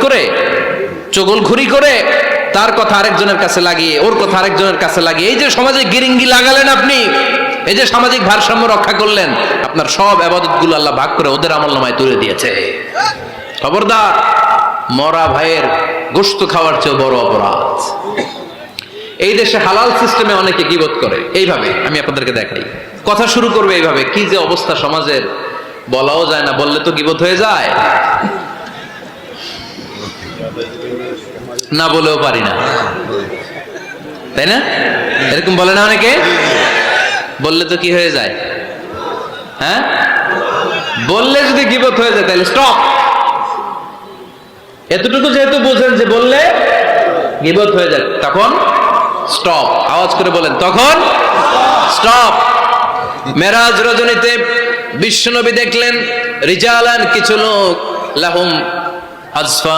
করে, চগলখুরি করে, তার কথা আরেকজনের কাছে লাগিয়ে, ওর কথা আরেকজনের কাছে লাগিয়ে, এই যে সমাজে গিরিঙ্গি লাগালেন আপনি, এই যে সামাজিক ভারসাম্য রক্ষা করলেন, আপনার সব ইবাদতগুলো আল্লাহ ভাগ করে ওদের আমলনামায় তুলে দিয়েছে। খবরদার, মরা ভাইয়ের গোশত খাওয়ার চেয়ে বড় অপরাধ। এই দেশে হালাল সিস্টেমে অনেকে গীবত করে এইভাবে, আমি আপনাদেরকে দেখাই। কথা শুরু করবে এইভাবে, কি যে অবস্থা সমাজের, বলাও যায় না, বললে তো গীবত হয়ে যায়, না বলেও পারি না, তাই না? এরকম বলে না অনেকে? বললে তো কি হয়ে যায়? হ্যাঁ, বললে যদি গীবত হয়ে যায় তাহলে স্টপ। এতটুকু যেহেতু বুঝেন যে বললে গীবত হয়ে যায়, তখন স্টপ। আওয়াজ করে বলেন, তখন স্টপ। মেরাজ রজনীতে বিশ্বনবী দেখলেন রিজালান, কিছু লোক, লাহুম আজফা